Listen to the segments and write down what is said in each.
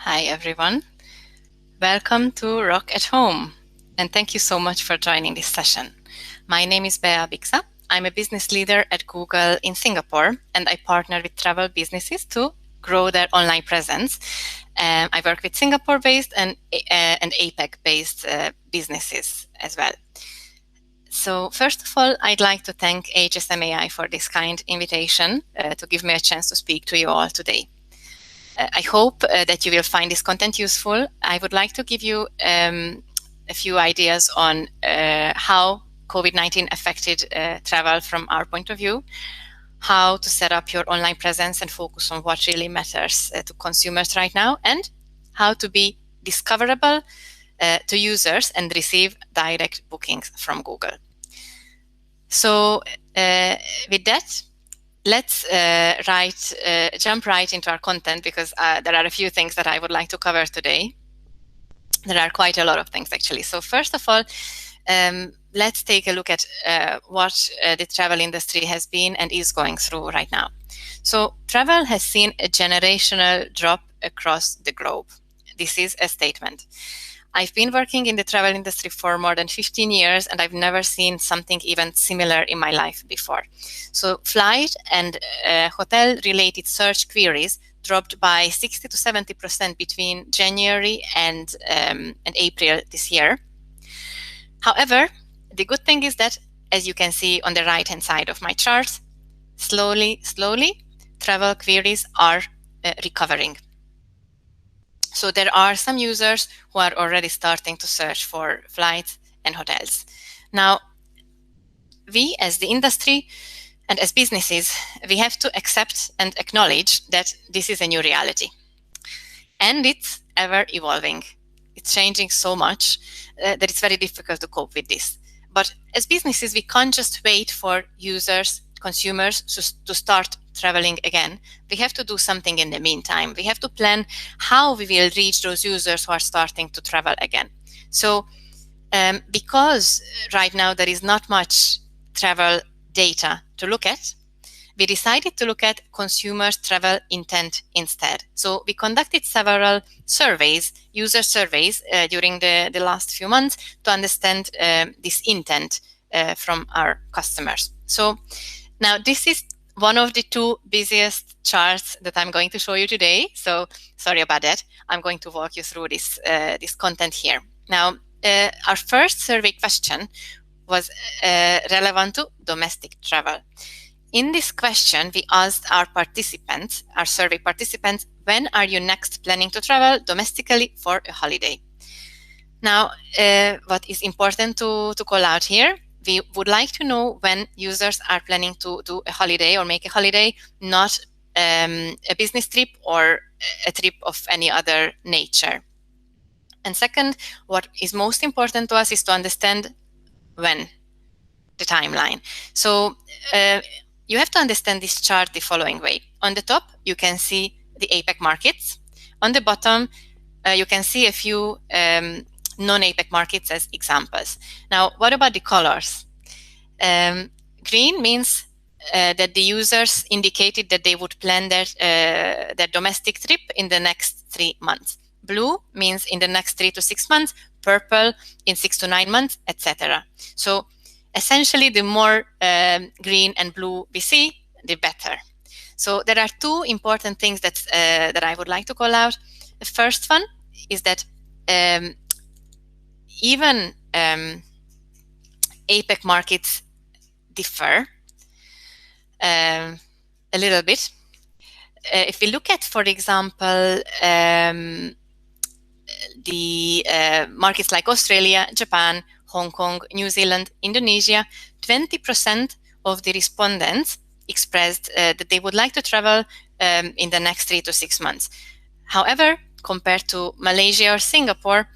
Hi everyone, welcome to Rock at Home, and thank you so much for joining this session. My name is Bicez. I'm a business leader at Google in Singapore, and I partner with travel businesses to grow their online presence. I work with Singapore-based and APAC-based businesses as well. So first of all, I'd like to thank HSMAI for this kind invitation to give me a chance to speak to you all today. I hope that you will find this content useful. I would like to give you a few ideas on how COVID-19 affected travel from our point of view, how to set up your online presence and focus on what really matters to consumers right now, and how to be discoverable to users and receive direct bookings from Google. So with that, let's jump right into our content, because there are a few things that I would like to cover today. There are quite a lot of things actually. So first of all, let's take a look at what the travel industry has been and is going through right now. So travel has seen a generational drop across the globe. This is a statement. I've been working in the travel industry for more than 15 years, and I've never seen something even similar in my life before. So flight and hotel-related search queries dropped by 60 to 70% between January and April this year. However, the good thing is that, as you can see on the right-hand side of my chart, slowly, travel queries are recovering. So there are some users who are already starting to search for flights and hotels. Now, we as the industry and as businesses, we have to accept and acknowledge that this is a new reality. And it's ever evolving. It's changing so much that it's very difficult to cope with this. But as businesses, we can't just wait for users, consumers to start traveling again. We have to do something in the meantime. We have to plan how we will reach those users who are starting to travel again. So because right now there is not much travel data to look at, we decided to look at consumers' travel intent instead. So we conducted several surveys, user surveys, during the last few months to understand this intent from our customers. So now this is one of the two busiest charts that I'm going to show you today. So sorry about that. I'm going to walk you through this content here. Now, our first survey question was relevant to domestic travel. In this question, we asked our participants, our survey participants, when are you next planning to travel domestically for a holiday? Now, what is important to call out here, we would like to know when users are planning to do a holiday or make a holiday, not a business trip or a trip of any other nature. And second, what is most important to us is to understand when, the timeline. So you have to understand this chart the following way. On the top, you can see the APAC markets. On the bottom, you can see a few non-APAC markets as examples. Now, what about the colors? Green means that the users indicated that they would plan their domestic trip in the next 3 months. Blue means in the next 3 to 6 months, purple in 6 to 9 months, etc. So essentially, the more green and blue we see, the better. So there are two important things that I would like to call out. The first one is that even APAC markets differ a little bit. If we look at, for example, the markets like Australia, Japan, Hong Kong, New Zealand, Indonesia, 20% of the respondents expressed that they would like to travel in the next 3 to 6 months. However, compared to Malaysia or Singapore,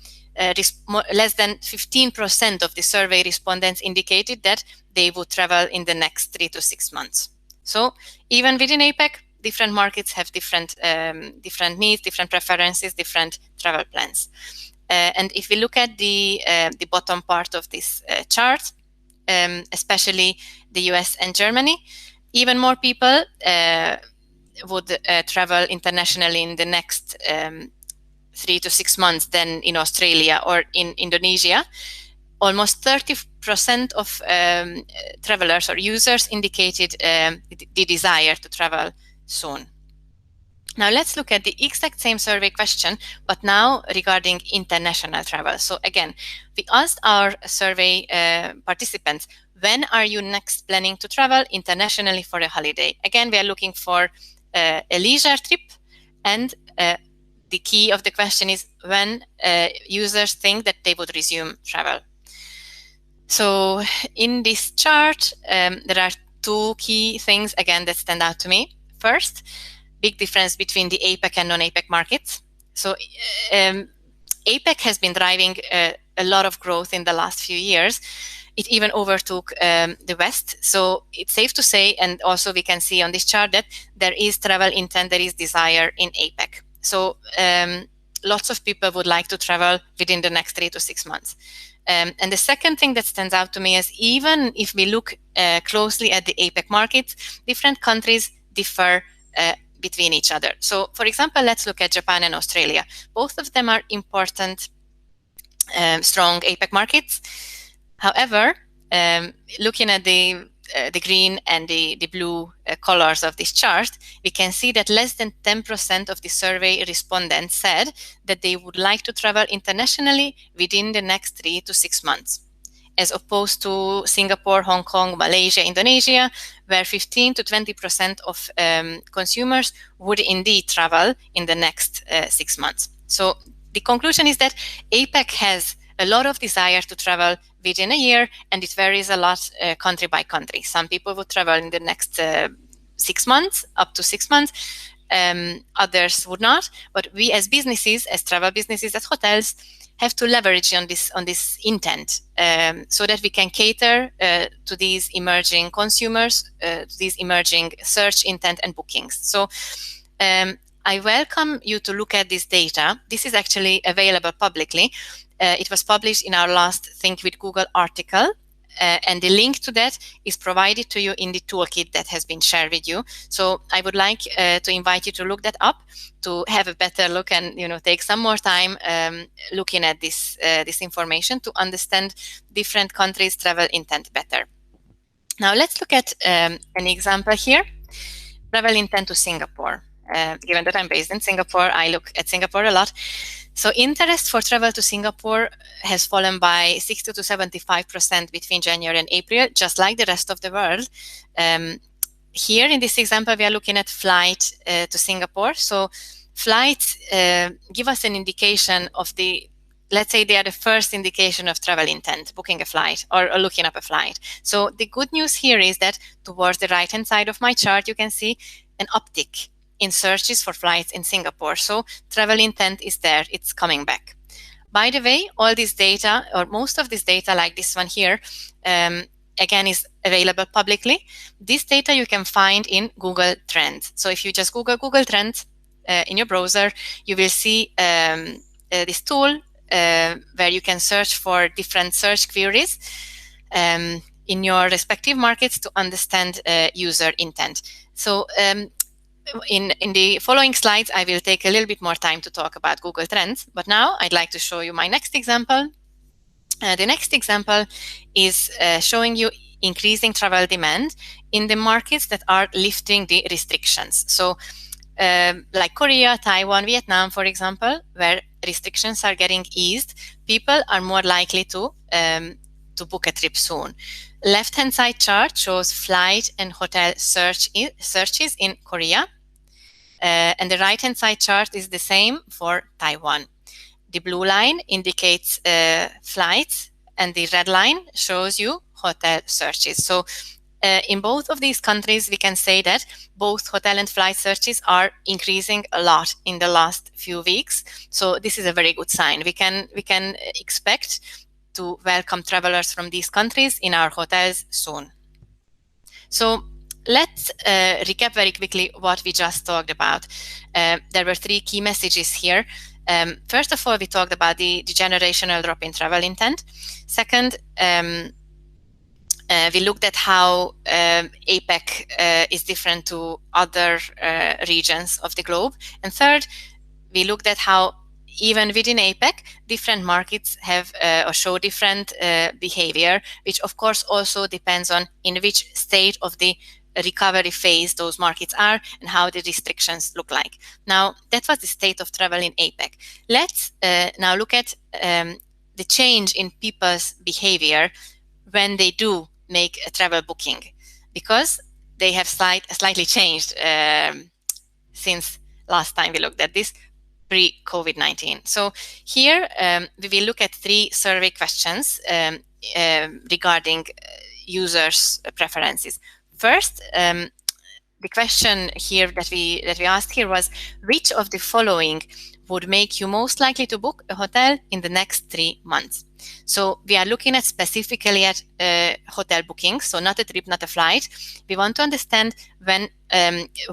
less than 15% of the survey respondents indicated that they would travel in the next 3 to 6 months. So even within APAC, different markets have different needs, different preferences, different travel plans. And if we look at the bottom part of this chart, especially the US and Germany, even more people would travel internationally in the next 3 to 6 months than in Australia or in Indonesia. Almost 30% of travelers or users indicated the desire to travel soon. Now let's look at the exact same survey question, but now regarding international travel. So again, we asked our survey participants, when are you next planning to travel internationally for a holiday? Again, we are looking for a leisure trip, and the key of the question is when users think that they would resume travel. So in this chart, there are two key things, again, that stand out to me. First, big difference between the APAC and non-APAC markets. So APAC has been driving a lot of growth in the last few years. It even overtook the West. So it's safe to say, and also we can see on this chart, that there is travel intent, there is desire in APAC. So lots of people would like to travel within the next 3 to 6 months. And the second thing that stands out to me is, even if we look closely at the APAC markets, different countries differ between each other. So, for example, let's look at Japan and Australia. Both of them are important, strong APAC markets. However, looking at the green and the blue colors of this chart, we can see that less than 10% of the survey respondents said that they would like to travel internationally within the next 3 to 6 months, as opposed to Singapore, Hong Kong, Malaysia, Indonesia, where 15 to 20% of consumers would indeed travel in the next 6 months. So the conclusion is that APAC has a lot of desire to travel within a year, and it varies a lot country by country. Some people would travel in the next 6 months, up to 6 months. Others would not. But we as businesses, as travel businesses, as hotels, have to leverage on this intent so that we can cater to these emerging consumers, to these emerging search intent and bookings. So I welcome you to look at this data. This is actually available publicly. It was published in our last Think with Google article, and the link to that is provided to you in the toolkit that has been shared with you. So I would like to invite you to look that up, to have a better look, and take some more time looking at this information to understand different countries' travel intent better. Now let's look at an example here. Travel intent to Singapore. Given that I'm based in Singapore, I look at Singapore a lot. So interest for travel to Singapore has fallen by 60 to 75% between January and April, just like the rest of the world. Here in this example, we are looking at flight to Singapore. So flights give us an indication of let's say they are the first indication of travel intent, booking a flight or looking up a flight. So the good news here is that towards the right-hand side of my chart, you can see an uptick in searches for flights in Singapore. So travel intent is there, it's coming back. By the way, all this data, or most of this data, like this one here, again, is available publicly. This data you can find in Google Trends. So if you just Google Trends in your browser, you will see this tool where you can search for different search queries in your respective markets to understand user intent. So in the following slides, I will take a little bit more time to talk about Google Trends, but now I'd like to show you my next example. The next example is showing you increasing travel demand in the markets that are lifting the restrictions. So like Korea, Taiwan, Vietnam, for example, where restrictions are getting eased, people are more likely to book a trip soon. Left-hand side chart shows flight and hotel searches in Korea. And the right-hand side chart is the same for Taiwan. The blue line indicates flights, and the red line shows you hotel searches. So in both of these countries, we can say that both hotel and flight searches are increasing a lot in the last few weeks. So this is a very good sign. We can expect to welcome travelers from these countries in our hotels soon. So let's recap very quickly what we just talked about. There were 3 key messages here. First of all, we talked about the generational drop in travel intent. Second, we looked at how APAC is different to other regions of the globe. And third, we looked at how even within APAC, different markets have or show different behavior, which of course also depends on in which state of the recovery phase those markets are and how the restrictions look like. Now, that was the state of travel in APAC. Let's now look at the change in people's behavior when they do make a travel booking, because they have slightly changed since last time we looked at this pre-COVID-19. So here we will look at 3 survey questions regarding users' preferences. First, the question here that we asked here was, which of the following would make you most likely to book a hotel in the next 3 months? So we are looking at specifically at hotel bookings, so not a trip, not a flight. We want to understand when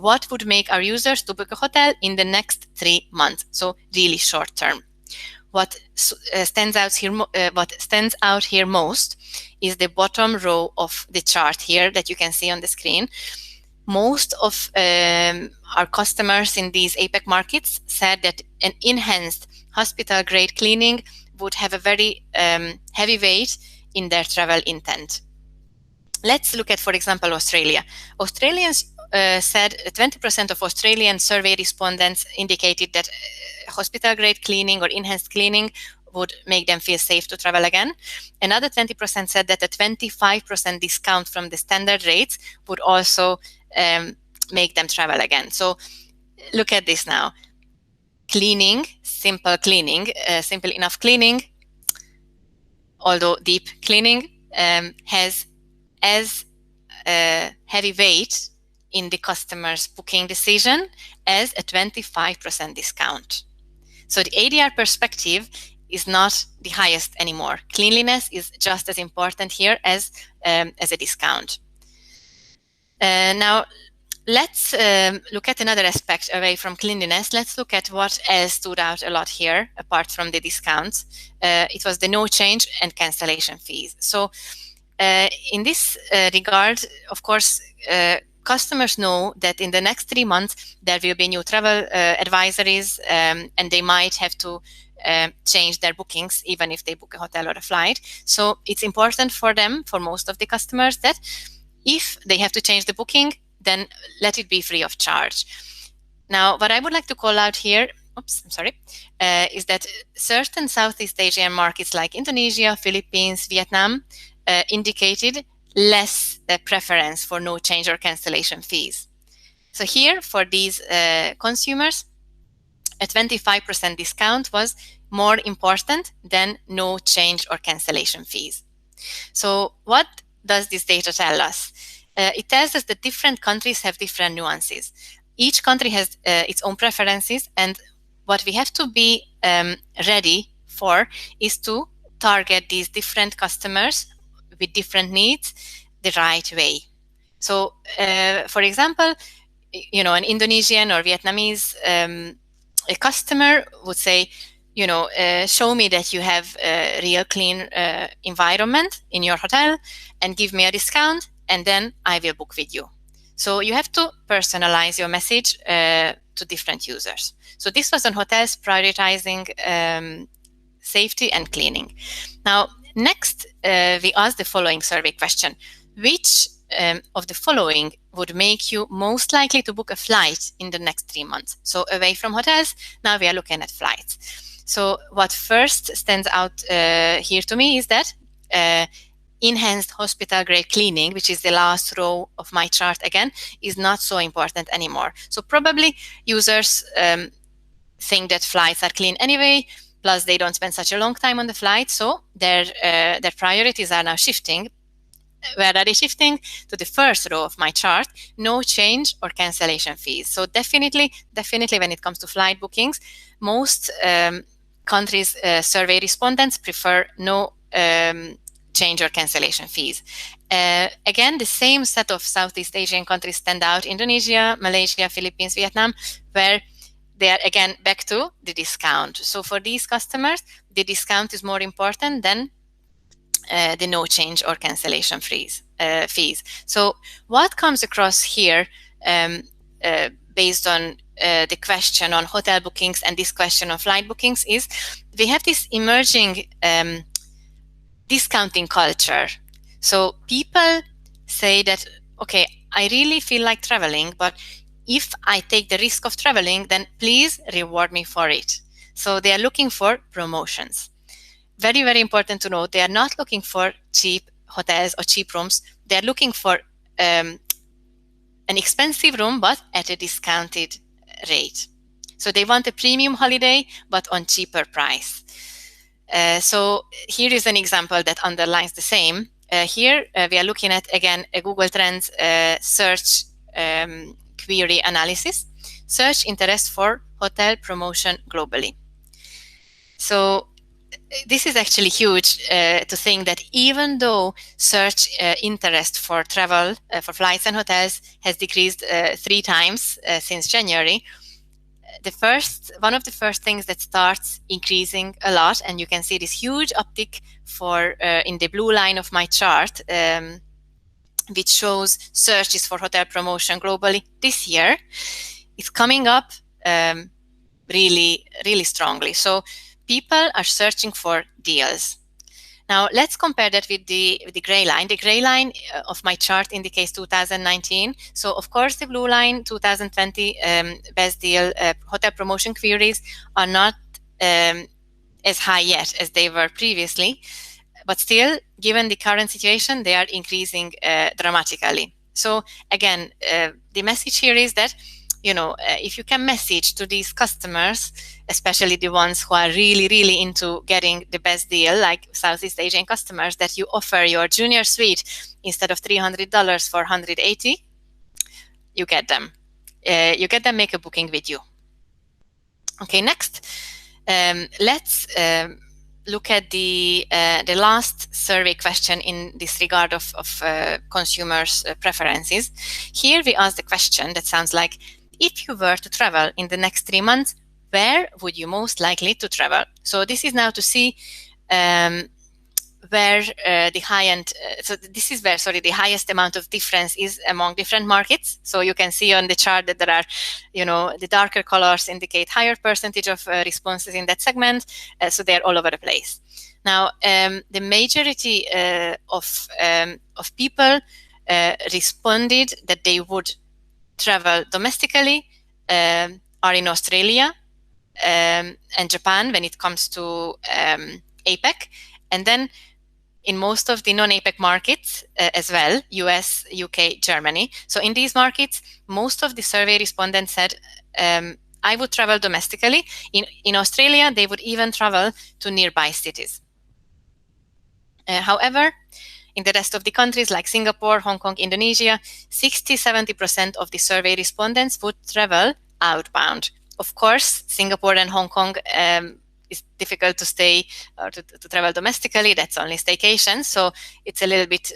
what would make our users to book a hotel in the next 3 months, so really short term. What stands out here most is the bottom row of the chart here that you can see on the screen. Most of our customers in these APAC markets said that an enhanced hospital-grade cleaning would have a very heavy weight in their travel intent. Let's look at, for example, Australia. Australians said 20% of Australian survey respondents indicated that hospital-grade cleaning or enhanced cleaning would make them feel safe to travel again. Another 20% said that a 25% discount from the standard rates would also make them travel again. So look at this now. Cleaning, simple enough cleaning, although deep cleaning, has as heavy weight in the customer's booking decision as a 25% discount. So the ADR perspective is not the highest anymore. Cleanliness is just as important here as a discount. Now, let's look at another aspect away from cleanliness. Let's look at what else stood out a lot here, apart from the discounts. It was the no change and cancellation fees. So in this regard, of course, customers know that in the next 3 months, there will be new travel advisories, and they might have to change their bookings, even if they book a hotel or a flight. So it's important for them, for most of the customers, that if they have to change the booking, then let it be free of charge. Now, what I would like to call out here, is that certain Southeast Asian markets like Indonesia, Philippines, Vietnam indicated less preference for no change or cancellation fees. So here, for these consumers, a 25% discount was more important than no change or cancellation fees. So what does this data tell us? It tells us that different countries have different nuances. Each country has its own preferences, and what we have to be ready for is to target these different customers with different needs the right way. So, for example, an Indonesian or Vietnamese a customer would say, show me that you have a real clean environment in your hotel and give me a discount, and then I will book with you. So you have to personalize your message to different users. So this was on hotels prioritizing safety and cleaning. Now, next, we asked the following survey question. Which of the following would make you most likely to book a flight in the next 3 months? So away from hotels, now we are looking at flights. So what first stands out here to me is that enhanced hospital-grade cleaning, which is the last row of my chart again, is not so important anymore. So probably users think that flights are clean anyway, plus they don't spend such a long time on the flight, so their priorities are now shifting. Where are they shifting? To the first row of my chart, no change or cancellation fees. So definitely when it comes to flight bookings, most countries' survey respondents prefer no change or cancellation fees. Again, the same set of Southeast Asian countries stand out: Indonesia, Malaysia, Philippines, Vietnam, where they are again back to the discount. So for these customers, the discount is more important than the no change or cancellation fees. So what comes across here based on the question on hotel bookings and this question on flight bookings is we have this emerging discounting culture. So people say that, okay, I really feel like traveling, but if I take the risk of traveling, then please reward me for it. So they are looking for promotions. Very, very important to note, they are not looking for cheap hotels or cheap rooms. They are looking for an expensive room, but at a discounted rate. So they want a premium holiday, but on cheaper price. So here is an example that underlines the same. Here we are looking at, again, a Google Trends search query analysis. Search interest for hotel promotion globally. So this is actually huge to think that even though search interest for travel, for flights and hotels has decreased 3 times since January, one of the first things that starts increasing a lot, and you can see this huge uptick for in the blue line of my chart, which shows searches for hotel promotion globally this year. It's coming up really, really strongly. So people are searching for deals. Now let's compare that with the gray line. The gray line of my chart indicates 2019. So of course the blue line 2020 best deal hotel promotion queries are not as high yet as they were previously, but still, given the current situation, they are increasing dramatically. So again, the message here is that if you can message to these customers, especially the ones who are really, really into getting the best deal, like Southeast Asian customers, that you offer your junior suite instead of $300 for $180, you get them. You get them make a booking with you. Okay, next, let's look at the last survey question in this regard of consumers' preferences. Here we ask the question that sounds like, if you were to travel in the next 3 months, where would you most likely to travel? So this is now to see where the high-end, so this is where, sorry, the highest amount of difference is among different markets. So you can see on the chart that there are, the darker colors indicate higher percentage of responses in that segment. So they're all over the place. Now, the majority of people responded that they would travel domestically are in Australia and Japan when it comes to APAC, and then in most of the non-APAC markets as well, US, UK, Germany. So in these markets, most of the survey respondents said, I would travel domestically. In Australia, they would even travel to nearby cities. However, in the rest of the countries like Singapore, Hong Kong, Indonesia, 60-70% of the survey respondents would travel outbound. Of course, Singapore and Hong Kong it's difficult to stay or to travel domestically. That's only staycation. So it's a little bit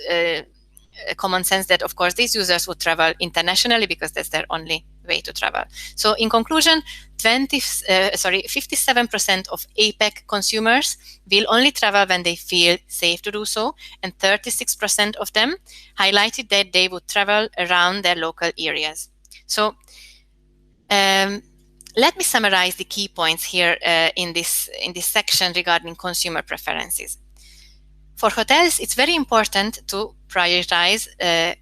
common sense that, of course, these users would travel internationally because that's their only way to travel. So in conclusion, 57% of APAC consumers will only travel when they feel safe to do so, and 36% of them highlighted that they would travel around their local areas. So let me summarize the key points here in this section regarding consumer preferences. For hotels, it's very important to prioritize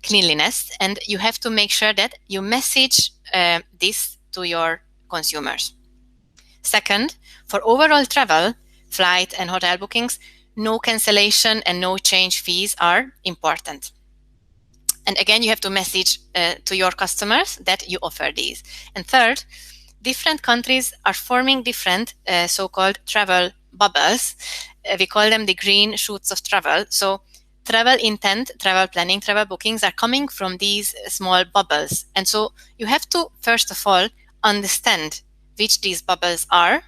cleanliness, and you have to make sure that you message this to your consumers. Second, for overall travel, flight and hotel bookings, no cancellation and no change fees are important. And again, you have to message to your customers that you offer these. And third, different countries are forming different so-called travel bubbles. We call them the green shoots of travel. So travel intent, travel planning, travel bookings are coming from these small bubbles. And so you have to, first of all, understand which these bubbles are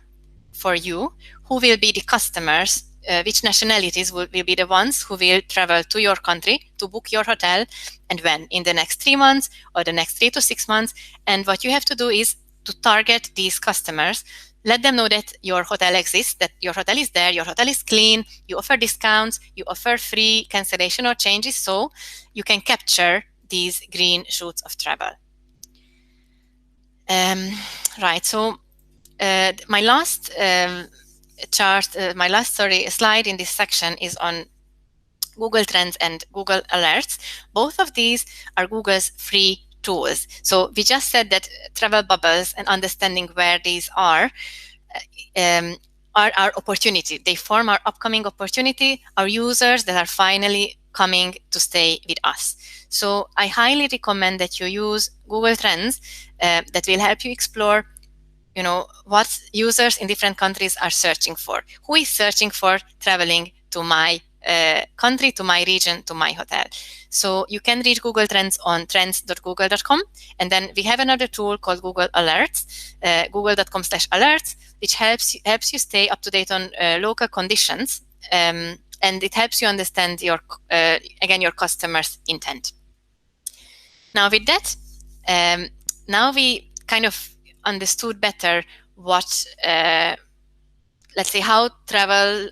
for you, who will be the customers, which nationalities will be the ones who will travel to your country to book your hotel, and when, in the next 3 months or the next 3 to 6 months. And what you have to do is to target these customers, let them know that your hotel exists, that your hotel is there, your hotel is clean, you offer discounts, you offer free cancellation or changes, so you can capture these green shoots of travel. Right. So my last slide in this section is on Google Trends and Google Alerts. Both of these are Google's free tools. So we just said that travel bubbles and understanding where these are our opportunity. They form our upcoming opportunity, our users that are finally coming to stay with us. So I highly recommend that you use Google Trends that will help you explore what users in different countries are searching for. Who is searching for traveling to my country, to my region, to my hotel? So you can read Google Trends on trends.google.com, and then we have another tool called Google Alerts, google.com/alerts, which helps you stay up to date on local conditions, and it helps you understand your customer's intent. Now with that, now we kind of understood better what, let's say, how travel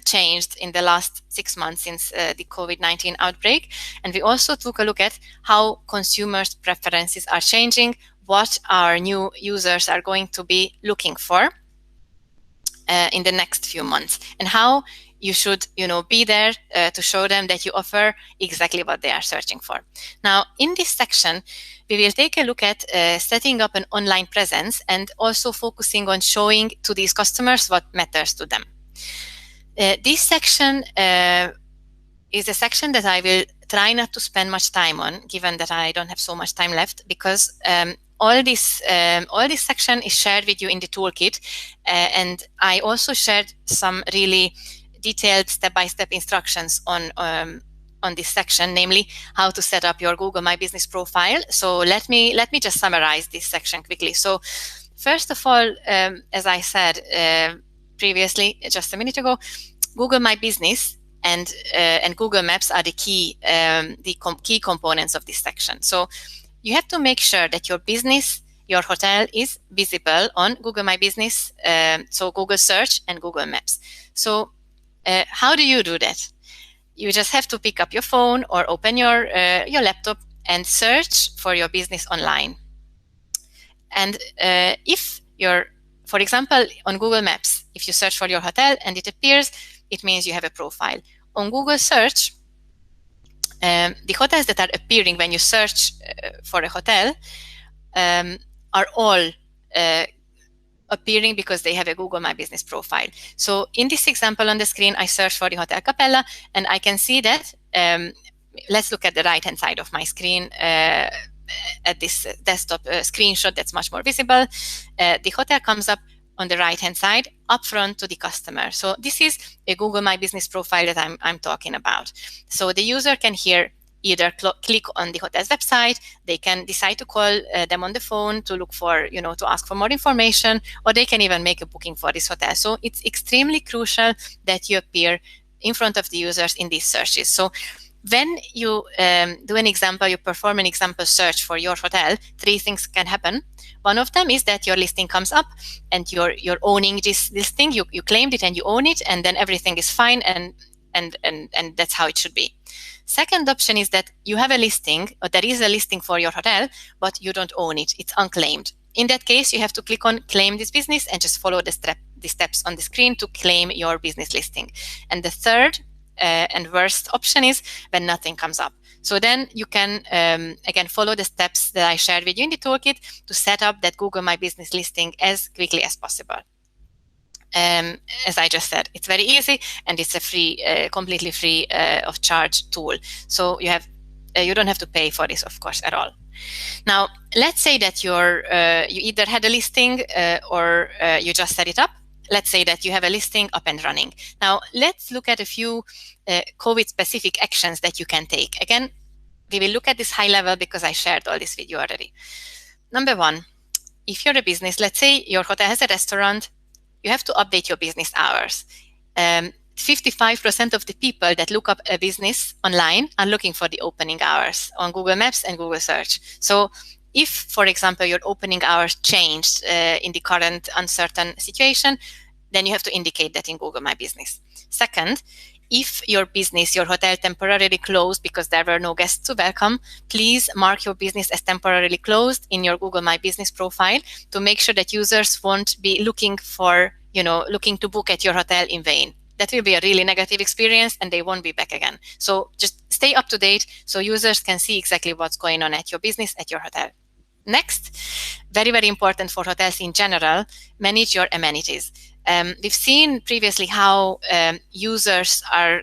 changed in the last 6 months since the COVID-19 outbreak. And we also took a look at how consumers' preferences are changing, what our new users are going to be looking for in the next few months, and how you should be there to show them that you offer exactly what they are searching for. Now, in this section, we will take a look at setting up an online presence and also focusing on showing to these customers what matters to them. This section is a section that I will try not to spend much time on, given that I don't have so much time left, because all this section is shared with you in the toolkit, and I also shared some really detailed step-by-step instructions on this section, namely how to set up your Google My Business profile. So let me just summarize this section quickly. So first of all, as I said previously, just a minute ago, Google My Business and Google Maps are the key components of this section. So you have to make sure that your business, your hotel, is visible on Google My Business, so Google Search and Google Maps. So how do you do that? You just have to pick up your phone or open your laptop and search for your business online. And if you're, for example, on Google Maps, if you search for your hotel and it appears, it means you have a profile. On Google Search, the hotels that are appearing when you search for a hotel are all appearing because they have a Google My Business profile. So in this example on the screen, I search for the Hotel Capella, and I can see that, let's look at the right-hand side of my screen, at this desktop screenshot that's much more visible. The hotel comes up on the right-hand side, up front to the customer. So this is a Google My Business profile that I'm talking about. So the user can here either click on the hotel's website, they can decide to call them on the phone to look for, to ask for more information, or they can even make a booking for this hotel. So it's extremely crucial that you appear in front of the users in these searches. So when you you perform an example search for your hotel, 3 things can happen. One of them is that your listing comes up and you're owning this listing, you claimed it and you own it, and then everything is fine, and that's how it should be. Second option is that you have a listing, or there is a listing for your hotel, but you don't own it, it's unclaimed. In that case, you have to click on claim this business and just follow the steps on the screen to claim your business listing. And the third and worst option is when nothing comes up. So then you can, again, follow the steps that I shared with you in the toolkit to set up that Google My Business listing as quickly as possible. As I just said, it's very easy, and it's a free, completely free of charge tool. So you don't have to pay for this, of course, at all. Now, let's say that you either had a listing or you just set it up. Let's say that you have a listing up and running. Now, let's look at a few COVID-specific actions that you can take. Again, we will look at this high level because I shared all this with you already. Number 1, if you're a business, let's say your hotel has a restaurant, you have to update your business hours. 55% of the people that look up a business online are looking for the opening hours on Google Maps and Google Search. So if, for example, your opening hours changed in the current uncertain situation, then you have to indicate that in Google My Business. Second, if your business, your hotel temporarily closed because there were no guests to welcome, please mark your business as temporarily closed in your Google My Business profile to make sure that users won't be looking to book at your hotel in vain. That will be a really negative experience and they won't be back again. So just stay up to date so users can see exactly what's going on at your business, at your hotel. Next, very, very important for hotels in general, manage your amenities. We've seen previously how users are,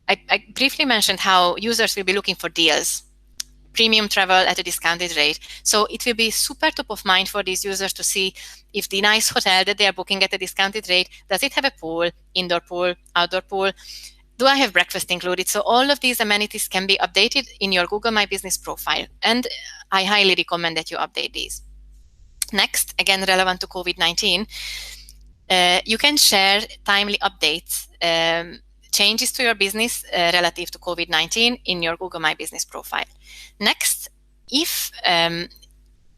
I briefly mentioned how users will be looking for deals, premium travel at a discounted rate. So it will be super top of mind for these users to see if the nice hotel that they are booking at a discounted rate, does it have a pool, indoor pool, outdoor pool? Do I have breakfast included? So all of these amenities can be updated in your Google My Business profile. And I highly recommend that you update these. Next, again, relevant to COVID-19, you can share timely updates, changes to your business relative to COVID-19 in your Google My Business profile. Next, if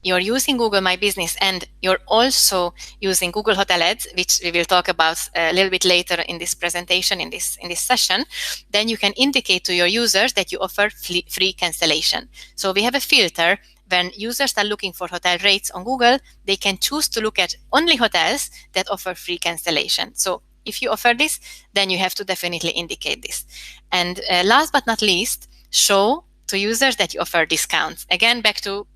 you're using Google My Business and you're also using Google Hotel Ads, which we will talk about a little bit later in this presentation, in this session, then you can indicate to your users that you offer free cancellation. So we have a filter. When users are looking for hotel rates on Google, they can choose to look at only hotels that offer free cancellation. So if you offer this, then you have to definitely indicate this. And last but not least, show to users that you offer discounts. Again, back to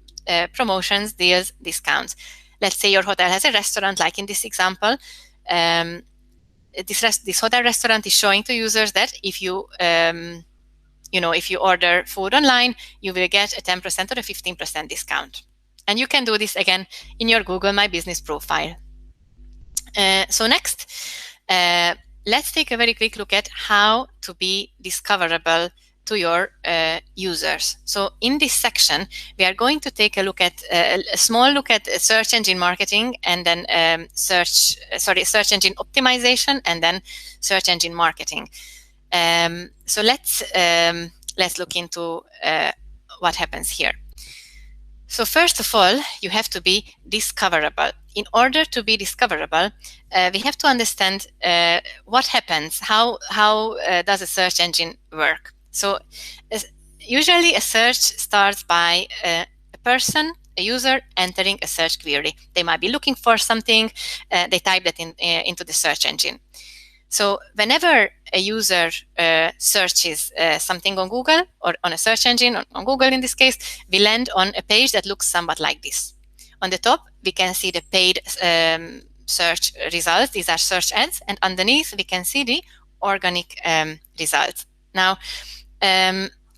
promotions, deals, discounts. Let's say your hotel has a restaurant, like in this example. This hotel restaurant is showing to users that if you if you order food online, you will get a 10% or a 15% discount. And you can do this again in your Google My Business profile. So next, let's take a very quick look at how to be discoverable to your users. So in this section, we are going to take a look at a small look at search engine marketing, and then search engine optimization, and then search engine marketing. So let's look into what happens here. So first of all, you have to be discoverable. In order to be discoverable, we have to understand what happens. How does a search engine work? So usually a search starts by a person, a user entering a search query. They might be looking for something. They type that into the search engine. So whenever a user searches something on Google, or on a search engine, on Google in this case, we land on a page that looks somewhat like this. On the top, we can see the paid search results. These are search ads. And underneath, we can see the organic results. Now,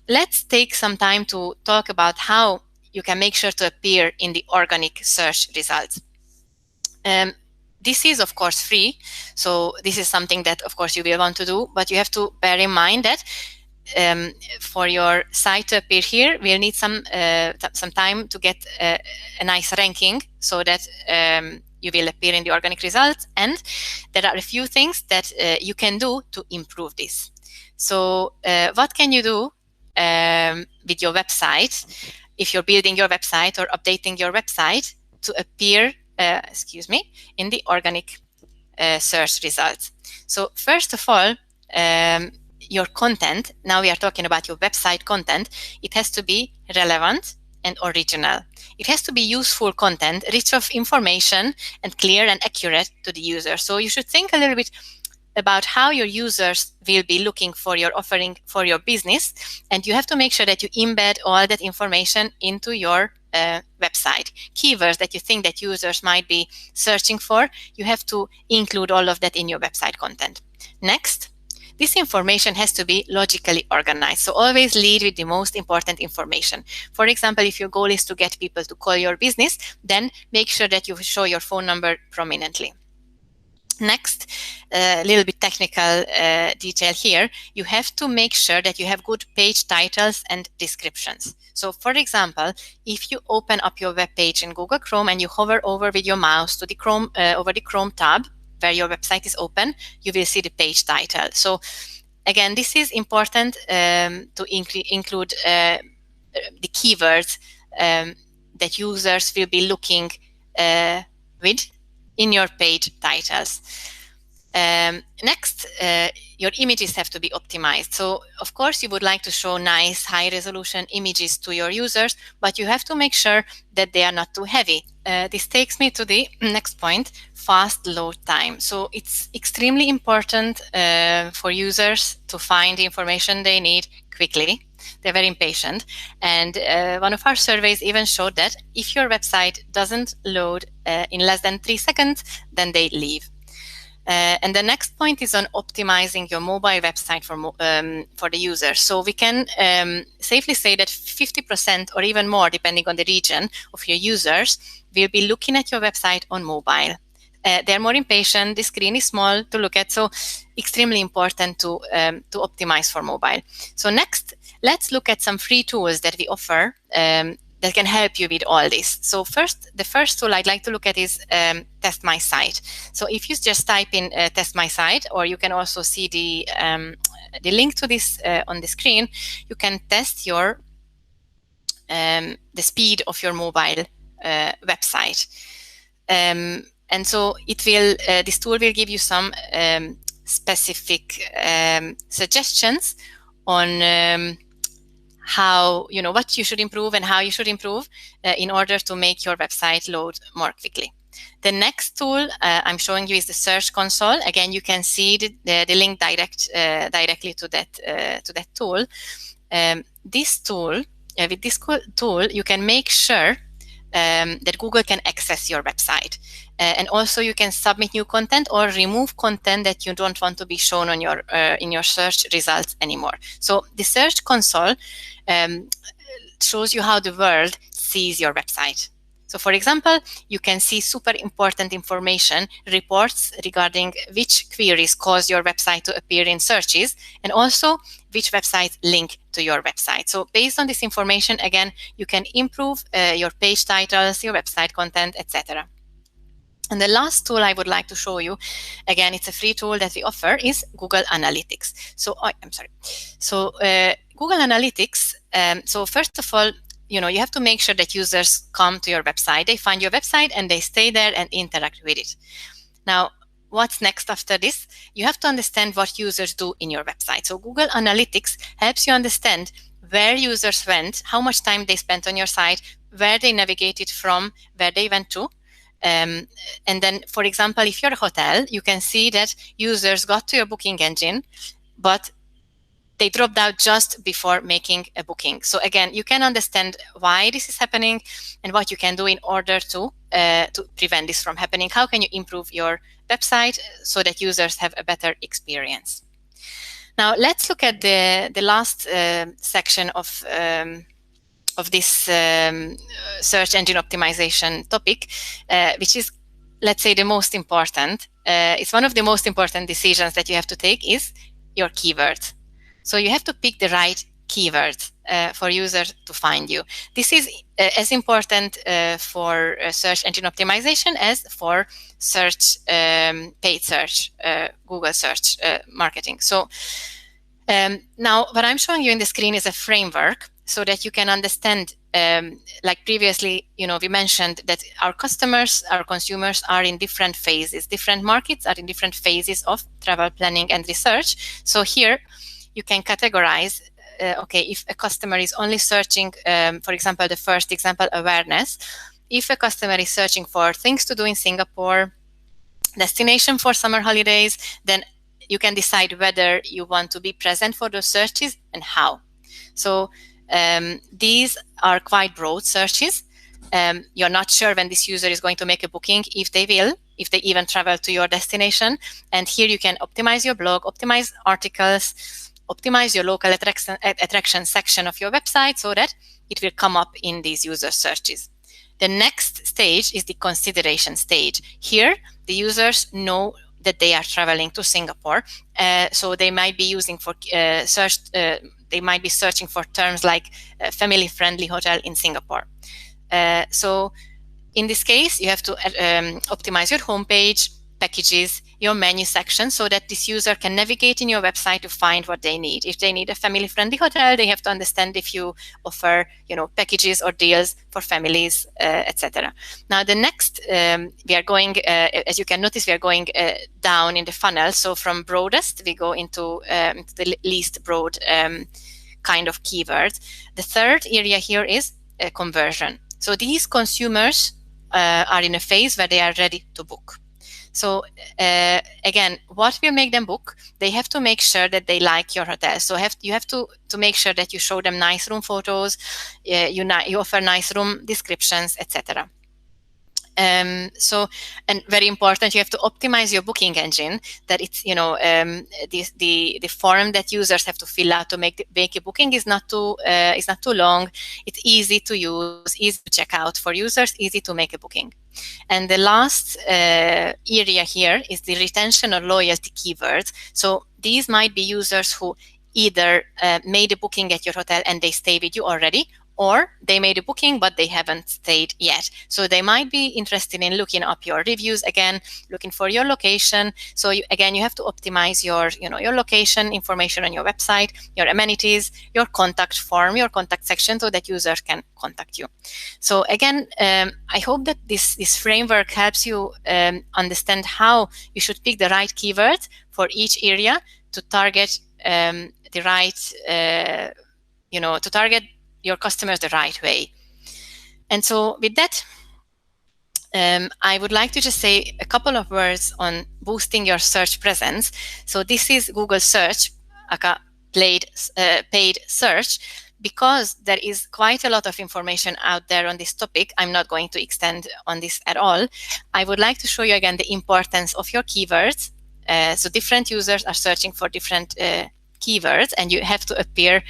let's take some time to talk about how you can make sure to appear in the organic search results. This is, of course, free. So this is something that, of course, you will want to do. But you have to bear in mind that for your site to appear here, we'll need some time to get a nice ranking so that you will appear in the organic results. And there are a few things that you can do to improve this. So what can you do with your website if you're building your website or updating your website to appear in the organic search results? So first of all, your content, now we are talking about your website content, it has to be relevant and original. It has to be useful content, rich of information and clear and accurate to the user. So you should think a little bit about how your users will be looking for your offering for your business, and you have to make sure that you embed all that information into your website. Keywords that you think that users might be searching for, you have to include all of that in your website content. Next, this information has to be logically organized. So always lead with the most important information. For example, if your goal is to get people to call your business, then make sure that you show your phone number prominently. Next, a little bit technical detail here. You have to make sure that you have good page titles and descriptions. So for example, if you open up your web page in Google Chrome and you hover over with your mouse to the Chrome over the Chrome tab where your website is open, you will see the page title. So again, this is important to include the keywords that users will be looking with in your page titles. Next, your images have to be optimized. So, of course, you would like to show nice, high-resolution images to your users, but you have to make sure that they are not too heavy. This takes me to the next point, fast load time. So, it's extremely important for users to find the information they need quickly. They're very impatient. And one of our surveys even showed that if your website doesn't load in less than 3 seconds, then they leave. And the next point is on optimizing your mobile website for the user. So we can safely say that 50% or even more, depending on the region of your users, will be looking at your website on mobile. They're more impatient. The screen is small to look at, so extremely important to optimize for mobile. So next, let's look at some free tools that we offer that can help you with all this. So the first tool I'd like to look at is Test My Site. So if you just type in Test My Site, or you can also see the link to this on the screen, you can test the speed of your mobile website. And so this tool will give you some specific suggestions on how, what you should improve and how you should improve in order to make your website load more quickly. The next tool I'm showing you is the Search Console. Again, you can see the link directly to that tool. With this tool, you can make sure that Google can access your website. And also you can submit new content or remove content that you don't want to be shown on your in your search results anymore. So the Search Console shows you how the world sees your website. So for example, you can see super important information, reports regarding which queries cause your website to appear in searches, and also which websites link to your website. So based on this information, again, you can improve your page titles, your website content, etc. And the last tool I would like to show you, again, it's a free tool that we offer, is Google Analytics. So, Google Analytics, so first of all, you have to make sure that users come to your website, they find your website and they stay there and interact with it. Now, what's next after this? You have to understand what users do in your website. So Google Analytics helps you understand where users went, how much time they spent on your site, where they navigated from, where they went to. And then, for example, if you're a hotel, you can see that users got to your booking engine, but they dropped out just before making a booking. So again, you can understand why this is happening and what you can do in order to prevent this from happening. How can you improve your website so that users have a better experience? Now, let's look at the last section of this search engine optimization topic, which is, let's say, the most important. It's one of the most important decisions that you have to take is your keywords. So you have to pick the right keywords for users to find you. This is as important for search engine optimization as for search, paid search, Google search marketing. So now what I'm showing you in the screen is a framework so that you can understand, like previously, we mentioned that our customers, our consumers are in different phases. Different markets are in different phases of travel planning and research. So here, you can categorize, if a customer is only searching, for example, the first example, awareness. If a customer is searching for things to do in Singapore, destination for summer holidays, then you can decide whether you want to be present for those searches and how. So these are quite broad searches. You're not sure when this user is going to make a booking, if they even travel to your destination. And here you can optimize your blog, optimize articles, optimize your local attraction section of your website so that it will come up in these user searches. The next stage is the consideration stage. Here, the users know that they are traveling to Singapore, so they might be using for they might be searching for terms like family-friendly hotel in Singapore. So in this case, you have to optimize your homepage, packages, your menu section so that this user can navigate in your website to find what they need. If they need a family-friendly hotel, they have to understand if you offer, packages or deals for families, etc. Now, the next, we are going, as you can notice, we are going down in the funnel. So from broadest, we go into the least broad kind of keywords. The third area here is conversion. So these consumers are in a phase where they are ready to book. So again, what will make them book? They have to make sure that they like your hotel. So you have to make sure that you show them nice room photos, you offer nice room descriptions, etc. And very important, you have to optimize your booking engine, that it's, the form that users have to fill out to make a booking is not too long. It's easy to use, easy to check out for users, easy to make a booking. And the last area here is the retention or loyalty keywords. So these might be users who either made a booking at your hotel and they stay with you already, or they made a booking but they haven't stayed yet. So they might be interested in looking up your reviews, again, looking for your location. So you have to optimize your location information on your website, your amenities, your contact form, your contact section, so that users can contact you. So again, I hope that this framework helps you understand how you should pick the right keywords for each area to target the right, to target your customers the right way. And so with that, I would like to just say a couple of words on boosting your search presence. So this is Google Search, aka paid search. Because there is quite a lot of information out there on this topic, I'm not going to extend on this at all. I would like to show you again the importance of your keywords. So different users are searching for different keywords, and you have to appear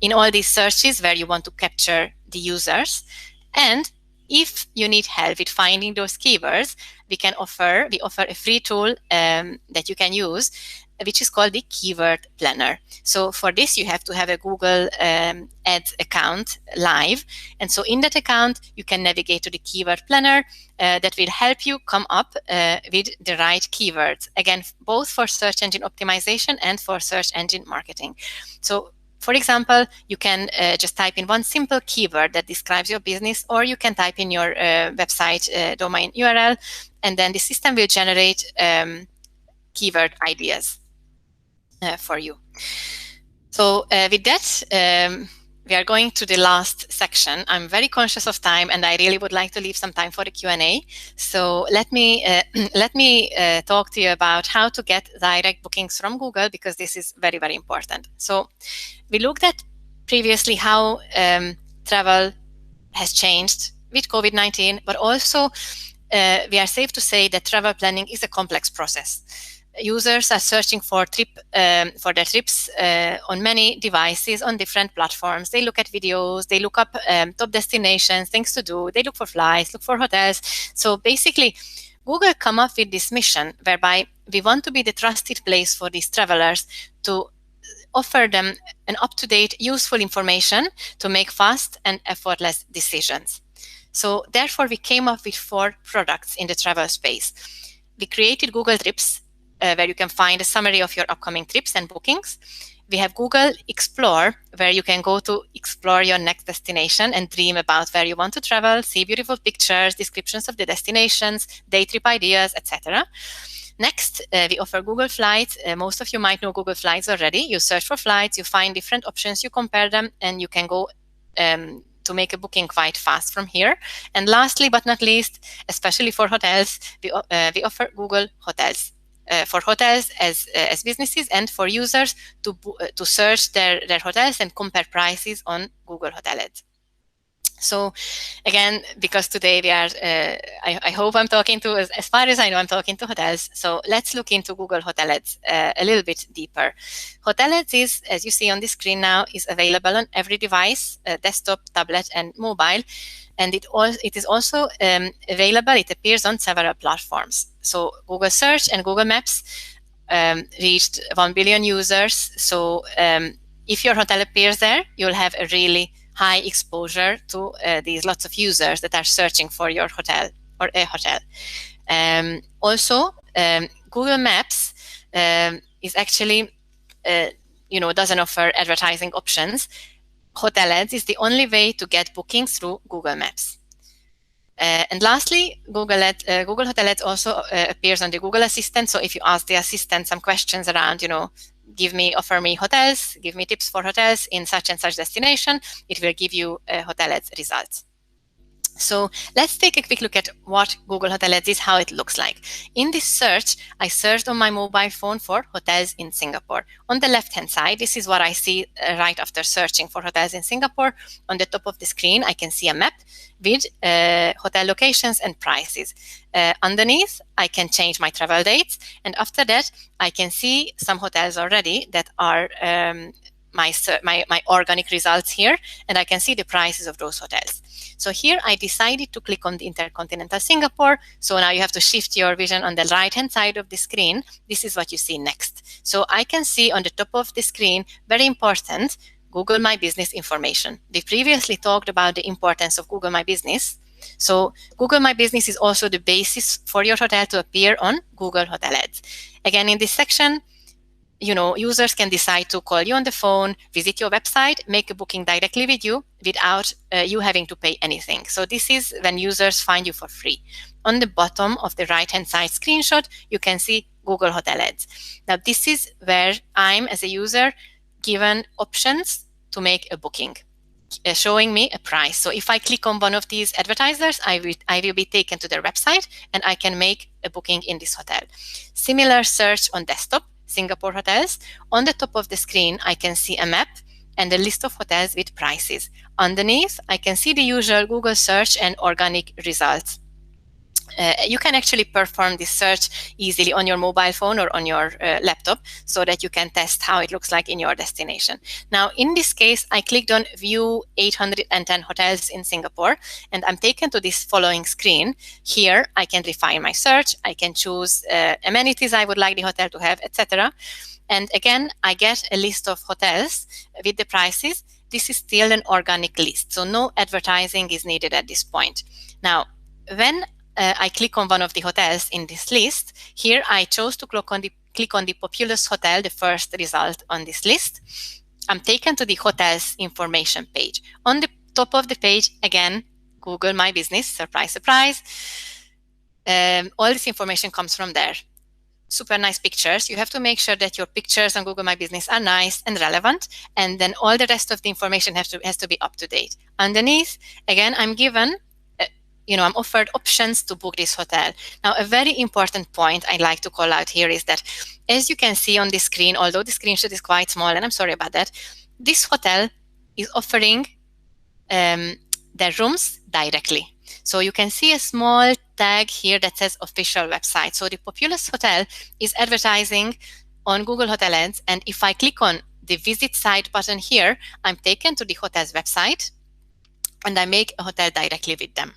in all these searches where you want to capture the users. And if you need help with finding those keywords, we offer a free tool that you can use, which is called the Keyword Planner. So for this, you have to have a Google Ads account live. And so in that account, you can navigate to the Keyword Planner that will help you come up with the right keywords. Again, both for search engine optimization and for search engine marketing. So for example, you can just type in one simple keyword that describes your business, or you can type in your website domain URL, and then the system will generate keyword ideas for you. So with that, we are going to the last section. I'm very conscious of time, and I really would like to leave some time for the Q&A. So let me talk to you about how to get direct bookings from Google, because this is very, very important. So we looked at previously how travel has changed with COVID-19, but also we are safe to say that travel planning is a complex process. Users are searching for their trips on many devices, on different platforms. They look at videos, they look up top destinations, things to do, they look for flights, look for hotels. So basically, Google come up with this mission whereby we want to be the trusted place for these travelers to offer them an up-to-date, useful information to make fast and effortless decisions. So therefore, we came up with 4 products in the travel space. We created Google Trips, where you can find a summary of your upcoming trips and bookings. We have Google Explore, where you can go to explore your next destination and dream about where you want to travel, see beautiful pictures, descriptions of the destinations, day trip ideas, etc. Next, we offer Google Flights. Most of you might know Google Flights already. You search for flights, you find different options, you compare them, and you can go to make a booking quite fast from here. And lastly, but not least, especially for hotels, we offer Google Hotels. For hotels as businesses, and for users to search their hotels and compare prices on Google Hotel Ads. So again, because today we are, I hope I'm talking to, as far as I know, I'm talking to hotels. So let's look into Google Hotel Ads a little bit deeper. Hotel Ads is, as you see on the screen now, is available on every device, desktop, tablet, and mobile. And it is also available, it appears on several platforms. So Google Search and Google Maps reached 1 billion users. So if your hotel appears there, you'll have a really high exposure to these lots of users that are searching for your hotel or a hotel. Also, Google Maps is actually, doesn't offer advertising options. Hotel ads is the only way to get bookings through Google Maps. And lastly, Google Hotel Ads also appears on the Google Assistant. So if you ask the assistant some questions around, offer me hotels, give me tips for hotels in such and such destination, it will give you Hotel Ads results. So let's take a quick look at what Google Hotel Ads is, how it looks like. In this search, I searched on my mobile phone for hotels in Singapore. On the left-hand side, this is what I see right after searching for hotels in Singapore. On the top of the screen, I can see a map with hotel locations and prices. Underneath, I can change my travel dates. And after that, I can see some hotels already that are my organic results here, and I can see the prices of those hotels. So here I decided to click on the Intercontinental Singapore. So now you have to shift your vision on the right-hand side of the screen. This is what you see next. So I can see on the top of the screen, very important, Google My Business information. We previously talked about the importance of Google My Business. So Google My Business is also the basis for your hotel to appear on Google Hotel Ads. Again, in this section, users can decide to call you on the phone, visit your website, make a booking directly with you without you having to pay anything. So this is when users find you for free. On the bottom of the right-hand side screenshot, you can see Google Hotel Ads. Now, this is where I'm, as a user, given options to make a booking, showing me a price. So if I click on one of these advertisers, I will be taken to their website and I can make a booking in this hotel. Similar search on desktop, Singapore hotels. On the top of the screen, I can see a map and a list of hotels with prices. Underneath, I can see the usual Google search and organic results. You can actually perform this search easily on your mobile phone or on your laptop so that you can test how it looks like in your destination. Now, in this case, I clicked on View 810 hotels in Singapore, and I'm taken to this following screen. Here, I can refine my search. I can choose amenities I would like the hotel to have, etc. And again, I get a list of hotels with the prices. This is still an organic list, so no advertising is needed at this point. Now, when I click on one of the hotels in this list, here I chose to click on the Populous Hotel, the first result on this list. I'm taken to the hotel's information page. On the top of the page, again, Google My Business, surprise, surprise. All this information comes from there. Super nice pictures. You have to make sure that your pictures on Google My Business are nice and relevant, and then all the rest of the information has to be up to date. Underneath, again, I'm given I'm offered options to book this hotel. Now, a very important point I'd like to call out here is that, as you can see on the screen, although the screenshot is quite small, and I'm sorry about that, this hotel is offering their rooms directly. So you can see a small tag here that says official website. So the Populous Hotel is advertising on Google Hotel Ads, and if I click on the Visit Site button here, I'm taken to the hotel's website, and I make a hotel directly with them.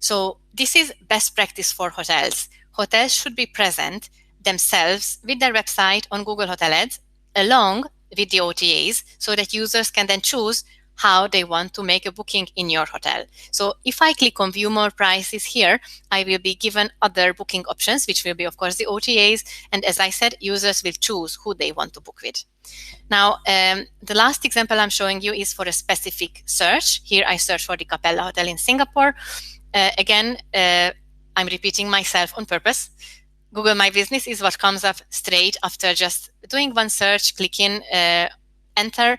So this is best practice for hotels. Hotels should be present themselves with their website on Google Hotel Ads along with the OTAs so that users can then choose how they want to make a booking in your hotel. So if I click on View More Prices here, I will be given other booking options, which will be, of course, the OTAs. And as I said, users will choose who they want to book with. Now, the last example I'm showing you is for a specific search. Here I search for the Capella Hotel in Singapore. Again, I'm repeating myself on purpose. Google My Business is what comes up straight after just doing one search, click in, enter.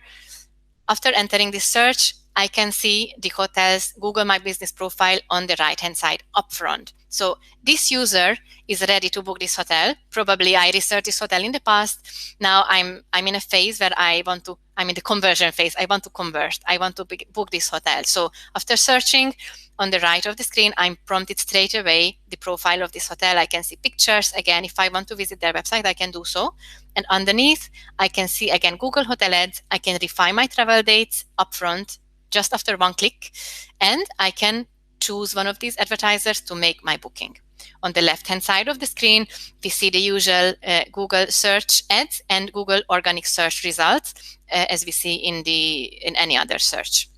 After entering this search, I can see the hotel's Google My Business profile on the right-hand side up front. So this user is ready to book this hotel. Probably I researched this hotel in the past. Now I'm in a phase where I'm in the conversion phase. I want to convert. I want to book this hotel. So after searching on the right of the screen, I'm prompted straight away the profile of this hotel. I can see pictures. Again, if I want to visit their website, I can do so. And underneath, I can see, again, Google Hotel Ads. I can refine my travel dates upfront just after one click. And I can choose one of these advertisers to make my booking. On the left-hand side of the screen, we see the usual Google search ads and Google organic search results, as we see in any other search.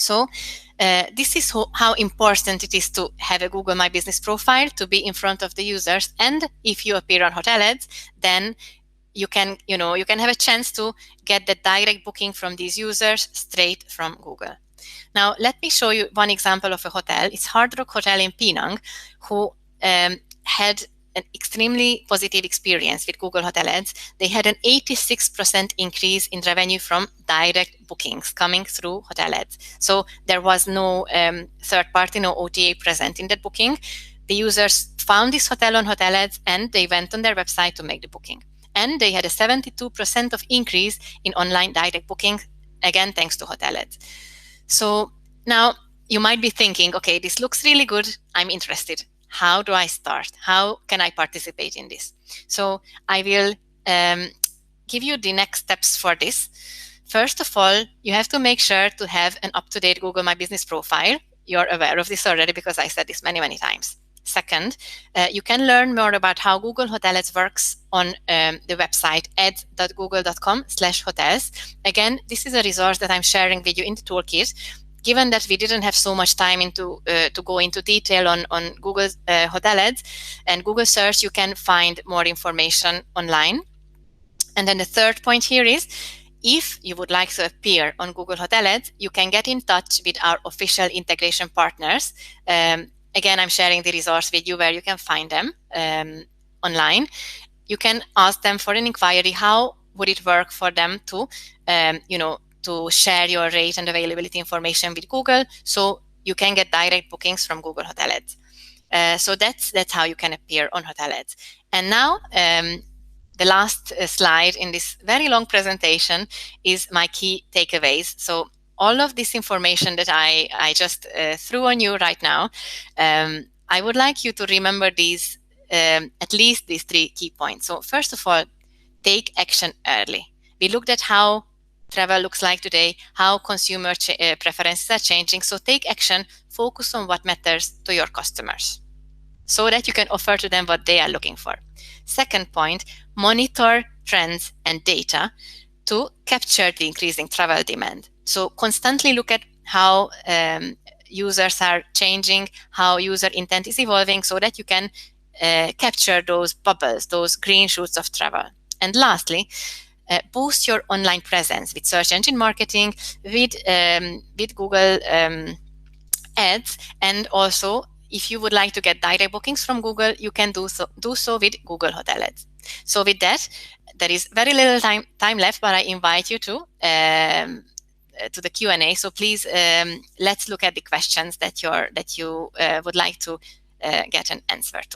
So this is how important it is to have a Google My Business profile, to be in front of the users. And if you appear on hotel ads, then you can have a chance to get the direct booking from these users straight from Google. Now, let me show you one example of a hotel. It's Hard Rock Hotel in Penang, who had an extremely positive experience with Google Hotel Ads. They had an 86% increase in revenue from direct bookings coming through Hotel Ads. So there was no third party, no OTA present in that booking. The users found this hotel on Hotel Ads and they went on their website to make the booking. And they had a 72% of increase in online direct booking, again, thanks to Hotel Ads. So now you might be thinking, okay, this looks really good. I'm interested. How do I start? How can I participate in this? So I will give you the next steps for this. First of all, you have to make sure to have an up-to-date Google My Business profile. You're aware of this already because I said this many, many times. Second, you can learn more about how Google Hotel Ads works on the website ads.google.com/hotels. Again, this is a resource that I'm sharing with you in the toolkit. Given that we didn't have so much time to go into detail on Google Hotel Ads and Google search, you can find more information online. And then the third point here is, if you would like to appear on Google Hotel Ads, you can get in touch with our official integration partners. Again, I'm sharing the resource with you where you can find them online. You can ask them for an inquiry. How would it work for them to, to share your rate and availability information with Google, so you can get direct bookings from Google Hotel Ads. So that's how you can appear on Hotel Ads. And now the last slide in this very long presentation is my key takeaways. So all of this information that I just threw on you right now, I would like you to remember these, at least these 3 key points. So first of all, take action early. We looked at how travel looks like today, how consumer preferences are changing. So take action, focus on what matters to your customers so that you can offer to them what they are looking for. Second point, monitor trends and data to capture the increasing travel demand. So constantly look at how users are changing, how user intent is evolving, so that you can capture those bubbles, those green shoots of travel. And lastly, boost your online presence with search engine marketing, with Google Ads, and also if you would like to get direct bookings from Google, you can do so with Google Hotel Ads. So with that, there is very little time left, but I invite you to the Q&A. So please, let's look at the questions that you would like to get an answer to.